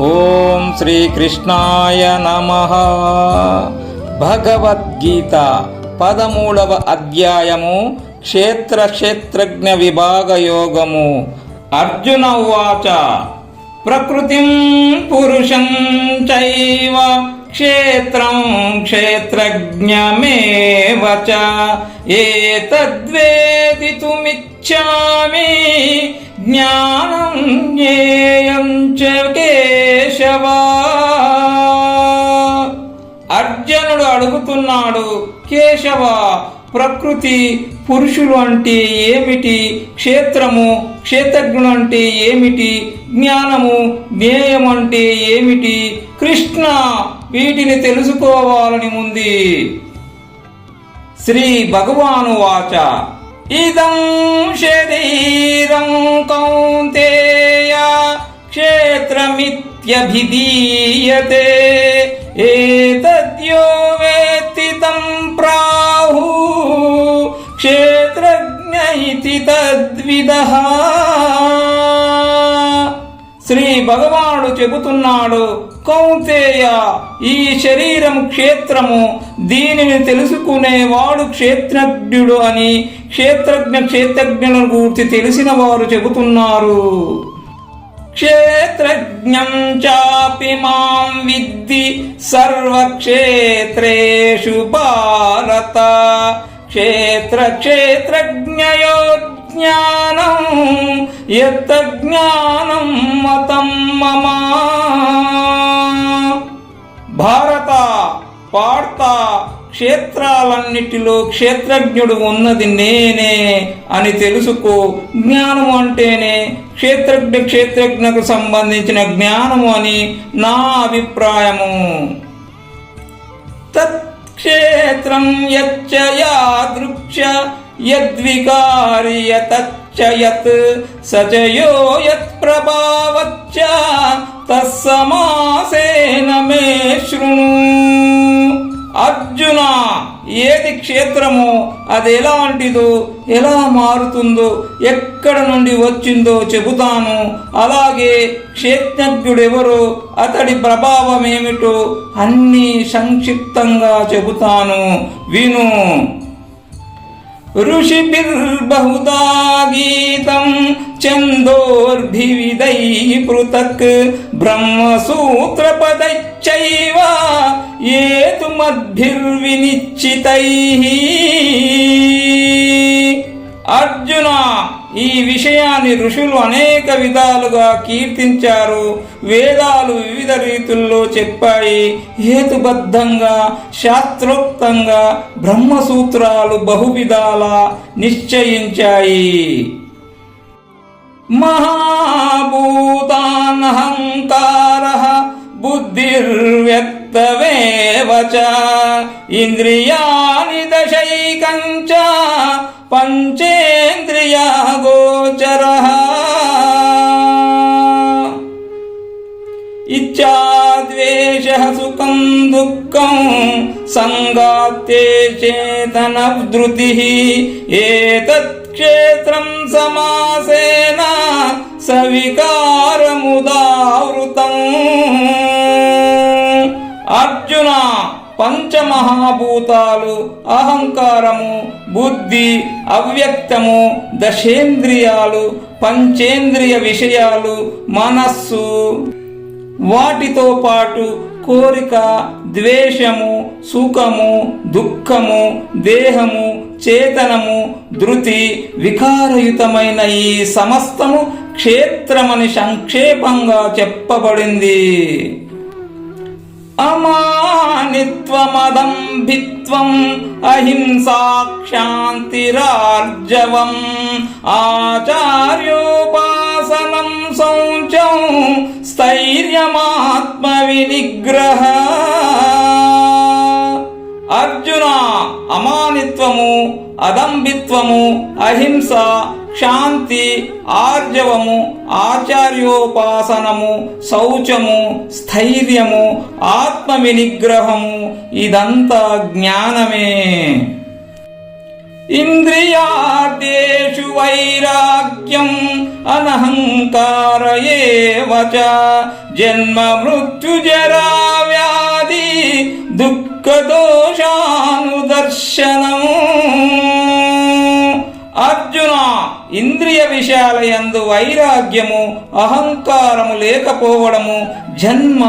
ఓం శ్రీకృష్ణాయ నమః. భగవద్గీత 13వ అధ్యాయము క్షేత్రజ్ఞ విభాగ యోగము. అర్జున ఉవాచ ప్రకృతిం పురుషం చైవ క్షేత్రం క్షేత్రజ్ఞమేవ చ ఏతద్వేదితుమిచ్ఛామి జ్ఞానం జ్ఞేయం చ కేశవ. అర్జునుడు అడుగుతున్నాడు, కేశవ, ప్రకృతి పురుషులు అంటే ఏమిటి, క్షేత్రము క్షేత్రజ్ఞుడు అంటే ఏమిటి, జ్ఞానము జ్ఞేయం అంటే ఏమిటి, కృష్ణ వీటిని తెలుసుకోవాలని ఉంది. శ్రీ భగవాను వాచ ఇదం శరీరం కౌంతేయ క్షేత్రమిత్యభిధీయతే ఏతద్యో వేత్తి తం ప్రాహు క్షేత్రజ్ఞ ఇతి తద్విదః. శ్రీ భగవానుడు చెబుతున్నాడు, కౌంతేయ, ఈ శరీరం క్షేత్రము, దీనిని తెలుసుకునేవాడు క్షేత్రజ్ఞుడు అని క్షేత్రజ్ఞులను గురించి తెలిసిన వారు చెబుతున్నారు. క్షేత్రజ్ఞం చాపి మాం విద్ధి సర్వక్షేత్రేషు భారత క్షేత్రజ్ఞయో జ్ఞానం యత్ జ్ఞానం మతం మమ. భారత, పార్త, క్షేత్రాలన్నిటిలో క్షేత్రజ్ఞుడు ఉన్నది నేనే అని తెలుసుకో. జ్ఞానము అంటేనే క్షేత్రజ్ఞకు సంబంధించిన జ్ఞానము అని నా అభిప్రాయము. తత్క్షేత్రం యచ్చ యాదృక్ష యద్వికారి యతచ్చ యత్ సచయో యత్ ప్రభావచ్చ తస్సమాసేన మే శృణు. అర్జున, ఏది క్షేత్రమో అది ఎలాంటిదో, ఎలా మారుతుందో, ఎక్కడ నుండి వచ్చిందో చెబుతాను. అలాగే క్షేత్రజ్ఞుడెవరో, అతడి ప్రభావం ఏమిటో అన్నీ సంక్షిప్తంగా చెబుతాను, విను. ఋషిభిర్బహుదా గీతం ఛందోర్భివిదైః పృథక్ బ్రహ్మసూత్రపదైశ్చైవ ఏతుమద్భిర్వినిశ్చితైః. అర్జున, ఈ విషయాన్ని ఋషులు అనేక విధాలుగా కీర్తించారు. వేదాలు వివిధ రీతుల్లో చెప్పాయి. హేతుబద్ధంగా శాస్త్రోక్తంగా బ్రహ్మసూత్రాలు బహువిధాలా నిశ్చయించాయి. మహాభూతానహంకారః బుద్ధిర్వ్యక్తమేవ చ ఇంద్రియాణి దశైకంచ పంచేంద్రియా గోచరః. ఇచ్ఛాద్వేషః సుఖం దుఃఖం సంగాత్తే చేతనధృతిః ఏతత్ క్షేత్రం సమాసేన సవికారముదావృతం. అర్జున, పంచమహాభూతాలు, అహంకారము, బుద్ధి, అవ్యక్తము, దశేంద్రియాలు, పంచేంద్రియ విషయాలు, మనస్సు, వాటితో పాటు కోరిక, ద్వేషము, సుఖము, దుఃఖము, దేహము, చేతనము, ధృతి, వికారయుతమైన ఈ సమస్తము క్షేత్రమని సంక్షేపంగా చెప్పబడింది. అమానిత్వమదంభిత్వం అహింసా క్షాంతిరార్జవం ఆచార్యోపాసనం శౌచం స్థైర్యమాత్మ వినిగ్రహ. అర్జున, అమానిత్వము, అదంభిత్వము, అహింస, శాంతి, ఆర్జవము, ఆచార్యోపాసనము, శౌచము, స్థైర్యము, ఆత్మ వినిగ్రహము ఇదంతా జ్ఞానమే. ఇంద్రియార్థేషు వైరాగ్యం అనహంకార ఏవ చ జన్మ మృత్యు జరా వ్యాధి దుఃఖ దోషానుదర్శనము. అర్జున, ఇంద్రియ విషయాలయందు వైరాగ్యము, అహంకారము లేకపోవడము, జన్మ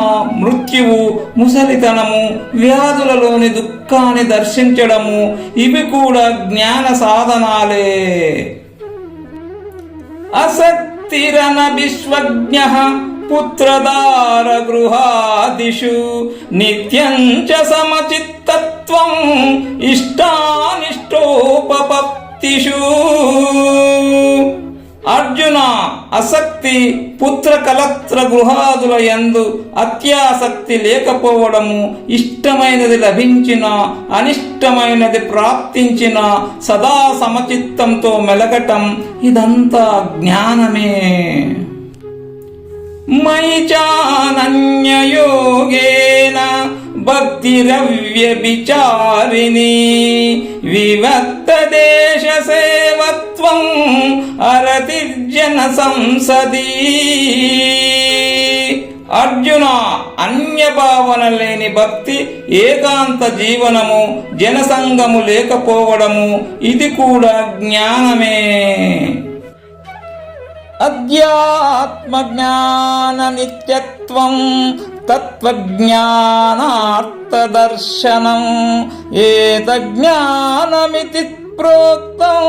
మృత్యువు, ముసలితనము, వ్యాధులలోని దుఃఖాన్ని దర్శించడము, ఇవి కూడా జ్ఞాన సాధనాలే. అసక్తిరన విశ్వజ్ఞః పుత్రదార గృహాదిషు నిత్యం చ సమచిత్తత్వం ఇష్టానిష్టోపపత్తిషు. అర్జున, అసక్తి, పుత్ర కలత్ర గృహాదుల యందు అత్యాసక్తి లేకపోవడము, ఇష్టమైనది లభించిన అనిష్టమైనది ప్రాప్తించిన సదా సమచిత్తంతో మెలగటం, ఇదంతా జ్ఞానమే. మయి చానన్యయోగేన భక్తిరవ్యభిచారిణి వివక్త దేశ సేవత్వం అరతిర్జన సంసదీ. అర్జున, అన్యభావన లేని భక్తి, ఏకాంత జీవనము, జనసంగము లేకపోవడము, ఇది కూడా జ్ఞానమే. అధ్యాత్మ జ్ఞాన నిత్యత్వం తత్వజ్ఞానార్థదర్శనం ఏతజ్ఞానమితి ప్రోక్తం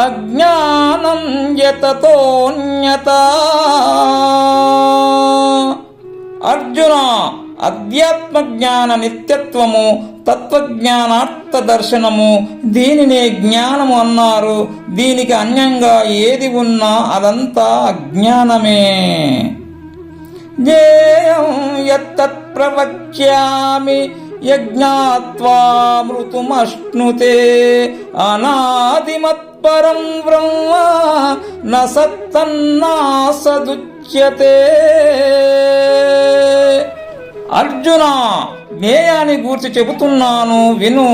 అజ్ఞానం యతతోన్యత. అర్జున, అధ్యాత్మ జ్ఞాన నిత్యత్వము, తత్వజ్ఞానార్థ దర్శనము, దీనినే జ్ఞానము అన్నారు. దీనికి అన్యంగా ఏది ఉన్నా అదంతా అజ్ఞానమే. జ్ఞేయం యత్తత్ ప్రవక్ష్యామి యజ్ఞాత్వా మృతుమశ్నుతే అనాదిమత్పరం బ్రహ్మ న సత్తన్నాసదుచ్యతే. అర్జున, జ్ఞేయాన్ని గూర్చి చెబుతున్నాను, విను.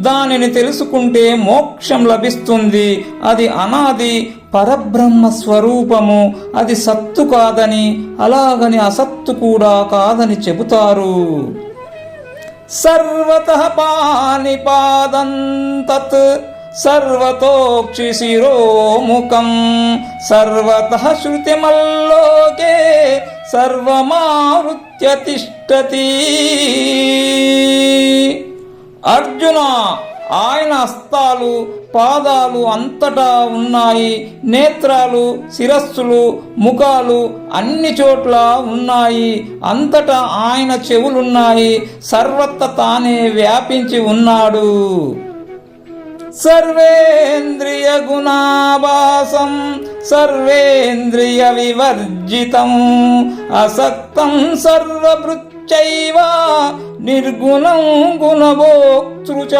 దానిని తెలుసుకుంటే మోక్షం లభిస్తుంది. అది అనాది పరబ్రహ్మ స్వరూపము. అది సత్తు కాదని, అలాగని అసత్తు కూడా కాదని చెబుతారు. సర్వతః పాణిపాదం తత్ సర్వతోక్షి శిరోముఖం సర్వతః శృతిమల్లోకే సర్వమావృత్య తిష్టతి. అర్జున, ఆయన హస్తాలు, పాదాలు అంతటా ఉన్నాయి. నేత్రాలు, శిరస్సులు, ముఖాలు అన్ని చోట్ల ఉన్నాయి. అంతటా ఆయన చెవులున్నాయి. సర్వత్ర తానే వ్యాపించి ఉన్నాడు. సర్వేంద్రియ గుణాభాసం సర్వేంద్రియ వివర్జితం అసక్తం సర్వభృచ్చైవ నిర్గుణం గుణభోక్తృచ.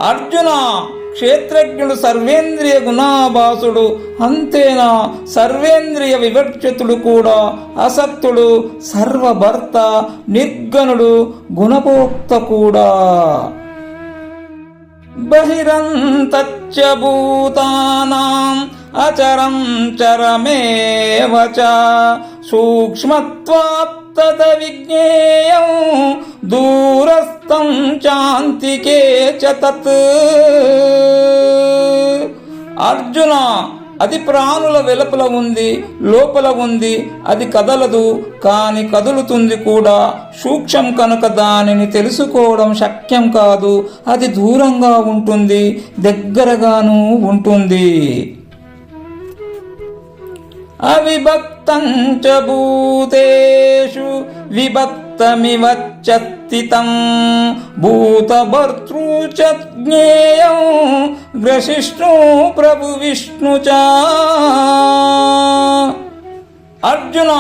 అర్జున, క్షేత్రజ్ఞుడు సర్వేంద్రియ గుణాభాసుడు. అంతేనా, సర్వేంద్రియ వివర్జితుడు కూడా అసక్తుడు, సర్వభర్త, నిర్గుణుడు, గుణభోక్త కూడా. బహిరంతచ్చ భూతానాం అచరం చరమేవ చ సూక్ష్మత్వాత్ తద విజ్ఞేయం దూరస్థం చాంతికే చ తత్. అర్జున, అది ప్రాణుల వెలుపల ఉంది, లోపల ఉంది. అది కదలదు, కాని కదులుతుంది కూడా. సూక్ష్మం కనుక దానిని తెలుసుకోవడం శక్యం కాదు. అది దూరంగా ఉంటుంది, దగ్గరగాను ఉంటుంది. అవిభక్తం చ భూతేషు విభక్తమివ చత్తితం భూతభర్తృ చ జ్ఞేయం గ్రసిష్ణు ప్రభు విష్ణు చ. అర్జున,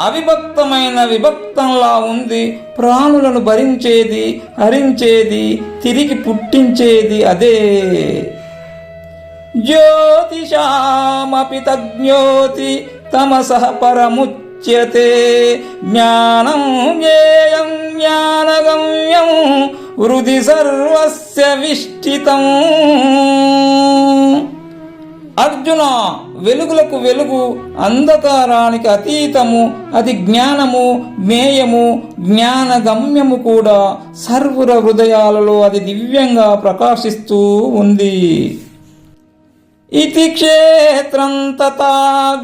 అవిభక్తమైన విభక్తంలా ఉంది. ప్రాణులను భరించేది, హరించేది, తిరిగి పుట్టించేది అదే. జ్యోతిషామపి తజ్ఞోతి తమసః పరముచ్యతే జ్ఞానం జ్ఞేయం జ్ఞానగమ్యం హృది సర్వస్య విష్ఠితం. అర్జున, వెలుగులకు వెలుగు, అంధకారానికి అతీతము, అది జ్ఞానము, జ్ఞేయము, జ్ఞానగమ్యము కూడా. సర్వుల హృదయాలలో అది దివ్యంగా ప్రకాశిస్తూ ఉంది. ఇతి క్షేత్రం తథా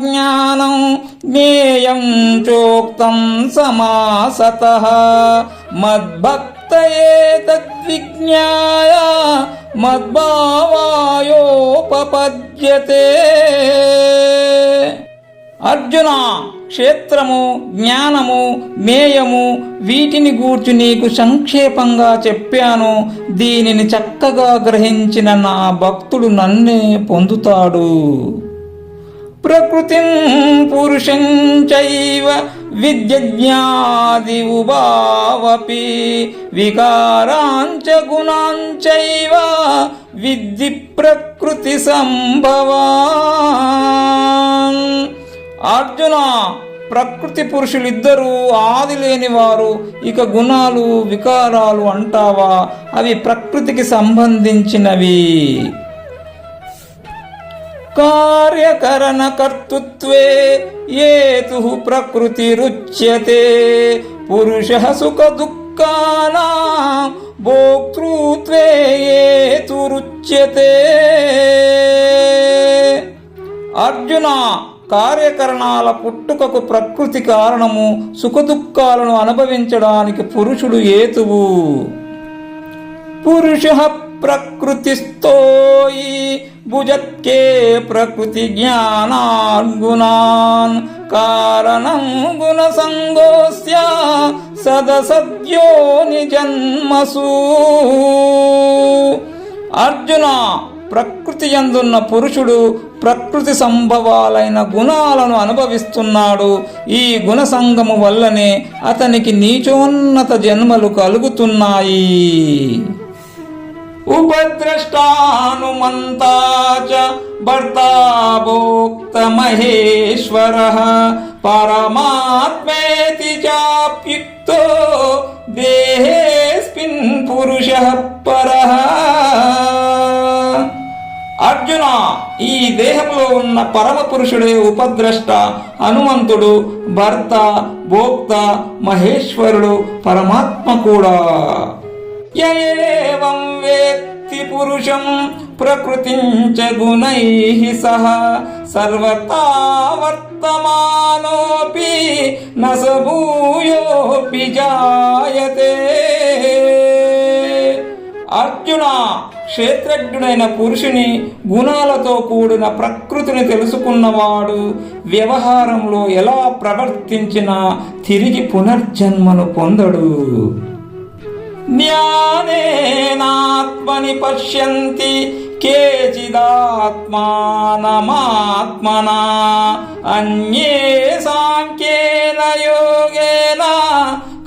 జ్ఞానం జ్ఞేయం చోక్తం సమాసతః మద్భక్తయే తద్విజ్ఞాయ మద్భావాయోపపద్యతే. అర్జున, క్షేత్రము, జ్ఞానము, జ్ఞేయము వీటిని గూర్చి నీకు సంక్షేపంగా చెప్పాను. దీనిని చక్కగా గ్రహించిన నా భక్తుడు నన్నే పొందుతాడు. ప్రకృతిం పురుషం చైవ విద్యజ్ఞాది ఉభావపి వికారాంచ గుణాంచైవ విద్ధి ప్రకృతి సంభవాన్. అర్జున, ప్రకృతి పురుషులిద్దరూ ఆది లేని వారు. ఇక గుణాలు, వికారాలు అంటావా? అవి ప్రకృతికి సంబంధించినవి. కార్యకరణ కర్తృత్వే ఏతు ప్రకృతిరుచ్యతే పురుషః సుఖ దుఃఖానాం భోక్తృత్వే ఏతురుచ్యతే. అర్జున, కార్యకరణాల పుట్టుకకు ప్రకృతి కారణము. సుఖదుఖాలను అనుభవించడానికి పురుషుడు ఏతువు. పురుషః ప్రకృతిస్థోయి భుజత్కే ప్రకృతి జ్ఞానాన్ గుణాన్ కారణం గుణ సంగోస్య సదసద్యో నిజన్మసు. అర్జున, ప్రకృతి యందున్న పురుషుడు ప్రకృతి సంభవాలైన గుణాలను అనుభవిస్తున్నాడు. ఈ గుణ సంగము వల్లనే అతనికి నీచోన్నత జన్మలు కలుగుతున్నాయి. ఉపద్రష్టానుమంతా చ భర్తా భోక్త మహేశ్వరః పరమాత్మేతి చాప్యుక్తో దేహేస్మిన్ పురుషః పరః. అర్జున, ఈ దేహంలో ఉన్న పరమ పురుషుడే ఉపద్రష్ట, హనుమంతుడు, భర్త, భోక్త, మహేశ్వరుడు, పరమాత్మ కూడా. ఏవం వేత్తి పురుషం ప్రకృతిం చ గుణైః సహ సర్వతా వర్తమానోపి న స భూయోపి జాయతే. అర్జున, క్షేత్రజ్ఞుడైన పురుషుని గుణాలతో కూడిన ప్రకృతిని తెలుసుకున్నవాడు వ్యవహారంలో ఎలా ప్రవర్తించినా తిరిగి పునర్జన్మను పొందడు. జ్ఞానేనాత్మని పశ్యంతి కేచిదాత్మానమాత్మనా అన్యే సాంఖ్యేన యోగేన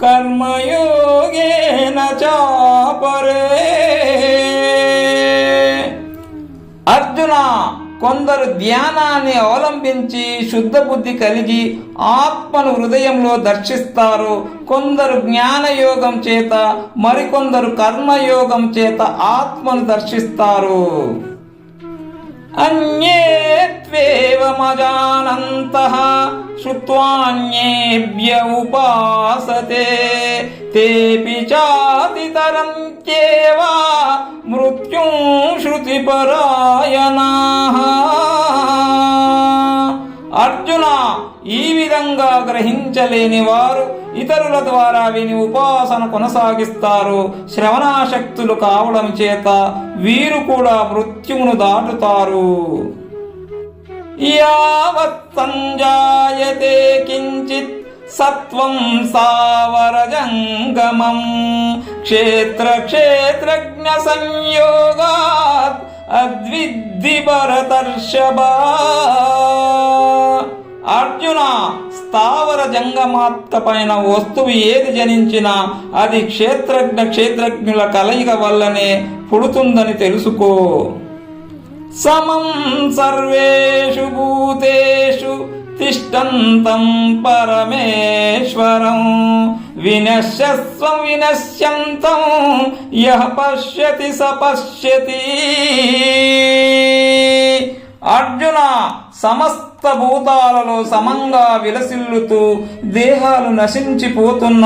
కర్మయోగేన చాపరే. అర్జున, కొందరు ధ్యానాన్ని అవలంబించి శుద్ధ బుద్ధి కలిగి ఆత్మను హృదయంలో దర్శిస్తారు. కొందరు జ్ఞానయోగం చేత, మరికొందరు కర్మయోగం చేత ఆత్మను దర్శిస్తారు. అన్యేత్వేవమజానంతః శ్రుత్వాన్యేభ్య ఉపాసతే తేపి చాతితరం త్యేవ మృత్యుం శృతిపరాయణాః. అర్జున, ఈ విధంగా గ్రహించలేని వారు ఇతరుల ద్వారా విని ఉపాసన కొనసాగిస్తారు. శ్రవణాశక్తులు కావడం చేత వీరు కూడా మృత్యువును దాటుతారు. యావత్ సంజాయతే కించిత్ సత్వం సావరజంగమం క్షేత్ర క్షేత్రజ్ఞ సంయోగాత్ అద్విద్ధి భరతర్షభ. అర్జున, స్థావర జంగమాత్మకమైన వస్తువు ఏది జనించినా అది క్షేత్రజ్ఞుల కలయిక వల్లనే పుడుతుందని తెలుసుకో. సమం సర్వేషు భూతేషు తిష్టంతం పరమేశ్వరం వినశ్యస్వం వినశ్యంతం యః పశ్యతి స పశ్యతి. అర్జున, సమస్త భూతాలలో సమంగా విలసిల్లుతూ దేహాలు నశించిపోతున్న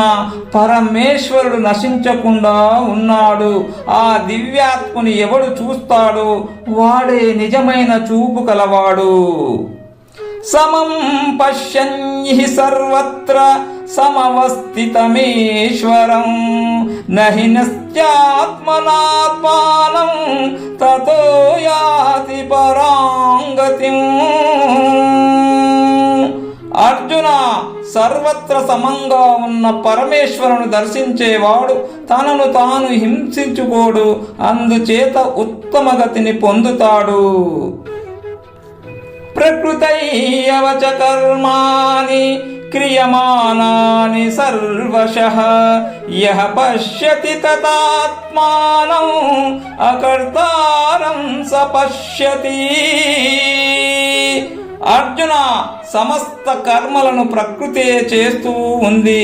పరమేశ్వరుడు నశించకుండా ఉన్నాడు. ఆ దివ్యాత్ముని ఎవడు చూస్తాడో వాడే నిజమైన చూపు కలవాడు. సమం పశ్యన్హి సర్వత్ర సమవస్థితమీశ్వరం నహి నస్త్యాత్మనాత్మానం తతో యాతి పరాంగతిం. అర్జున, సర్వత్ర సమంగా ఉన్న పరమేశ్వరుని దర్శించేవాడు తనను తాను హింసించుకోడు, అందుచేత ఉత్తమ గతిని పొందుతాడు. ప్రకృతైవ చ కర్మాణి క్రియమానాని సర్వశః యః పశ్యతి తదాత్మానం అకర్తారం స పశ్యతి. అర్జున, సమస్త కర్మలను ప్రకృతే చేస్తూ ఉంది,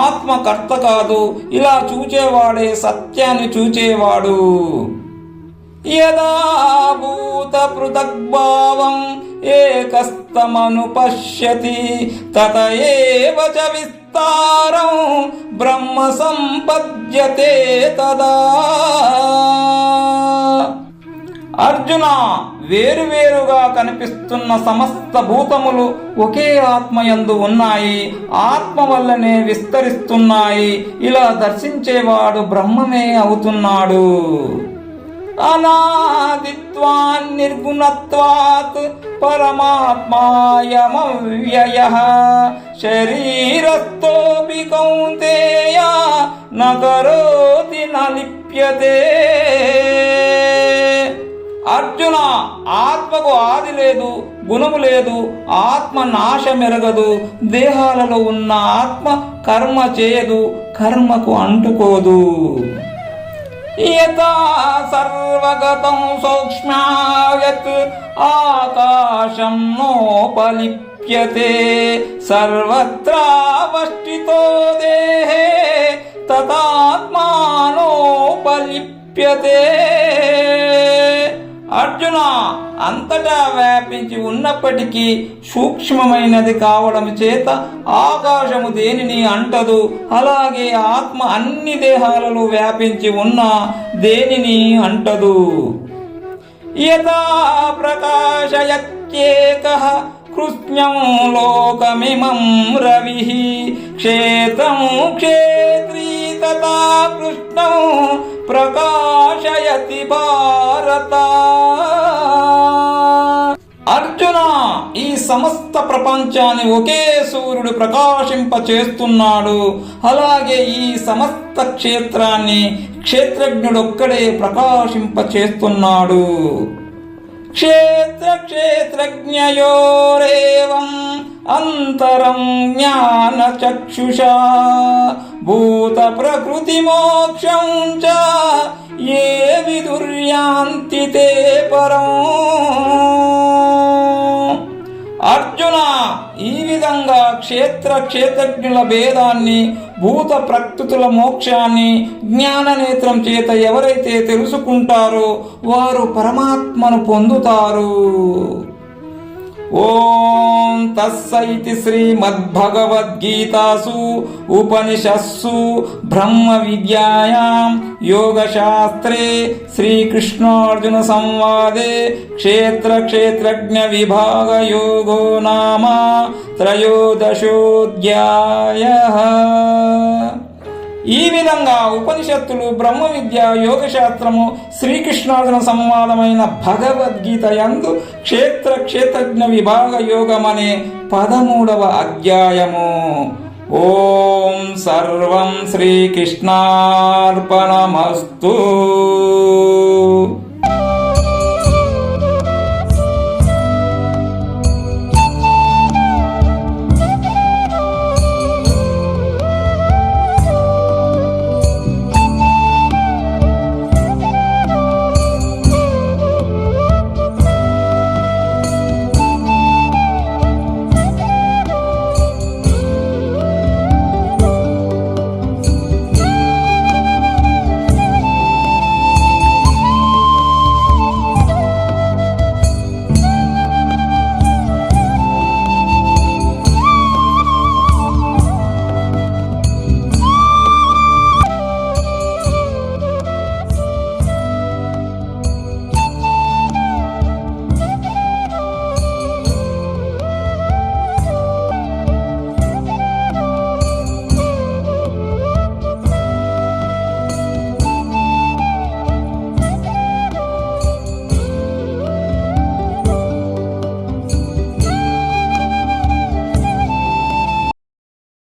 ఆత్మకర్త కాదు. ఇలా చూచేవాడే సత్యాన్ని చూచేవాడు. యదా భూత పృథగ్భావం ఏకస్తమను పశ్యతి తత ఏవ చ విస్తారం బ్రహ్మ సంపద్యతే తదా. అర్జున, వేరువేరుగా కనిపిస్తున్న సమస్త భూతములు ఒకే ఆత్మయందు ఉన్నాయి, ఆత్మ వల్లనే విస్తరిస్తున్నాయి. ఇలా దర్శించేవాడు బ్రహ్మమే అవుతున్నాడు. అనాదిత్వాన్ నిర్గుణత్వాత్ పరమాత్మాయమవ్యయః శరీరస్థోపి కౌంతేయ న కరోతి న లిప్యతే. అర్జున, ఆత్మకు ఆది లేదు, గుణము లేదు, ఆత్మ నాశమెరగదు. దేహాలలో ఉన్న ఆత్మ కర్మ చేయదు, కర్మకు అంటుకోదు. యథా సర్వగతం సూక్ష్మాయత్ ఆకాశం నోపలిప్యతే సర్వత్రావస్థితో దేహే తదాత్మానోపలిప్యతే. అర్జున, అంతటా వ్యాపించి ఉన్నప్పటికీ సూక్ష్మమైనది కావడం చేత ఆకాశము దేనిని అంటదు. అలాగే ఆత్మ అన్ని దేహాలలో వ్యాపించి ఉన్న దేనిని అంటదు. యథా ప్రకాశయత్యేకః కృత్స్నం లోకమిమం రవిః క్షేత్రం క్షేత్రీ తథా కృష్ణం ప్రకాశయతి భారత. అర్జున, ఈ సమస్త ప్రపంచాన్ని ఒకే సూర్యుడు ప్రకాశింప చేస్తున్నాడు. అలాగే ఈ సమస్త క్షేత్రాన్ని క్షేత్రజ్ఞుడొక్కడే ప్రకాశింప చేస్తున్నాడు. క్షేత్ర క్షేత్రజ్ఞయోరేవం అంతరం జ్ఞాన చక్షుషా భూత ప్రకృతి మోక్షం చ ఏ విదుర్యాంతి తే పరం. అర్జున, ఈ విధంగా క్షేత్ర క్షేత్రజ్ఞుల భేదాన్ని, భూత ప్రకృతుల మోక్షాన్ని జ్ఞాననేత్రం చేత ఎవరైతే తెలుసుకుంటారో వారు పరమాత్మను పొందుతారు. ఓం తస్సైతి శ్రీమద్భగవద్గీతాసు ఉపనిషత్సు బ్రహ్మ విద్యాయాం యోగశాస్త్రే శ్రీకృష్ణార్జున సంవాదే క్షేత్ర క్షేత్రజ్ఞ విభాగ యోగో నామ త్రయోదశోऽధ్యాయః. ఈ విధంగా ఉపనిషత్తులు, బ్రహ్మ విద్య, యోగశాస్త్రము, శ్రీకృష్ణార్జున సంవాదమైన భగవద్గీత యందు క్షేత్ర క్షేత్రజ్ఞ విభాగ యోగం అనే 13వ అధ్యాయము. ఓం సర్వం శ్రీకృష్ణార్పణమస్తు.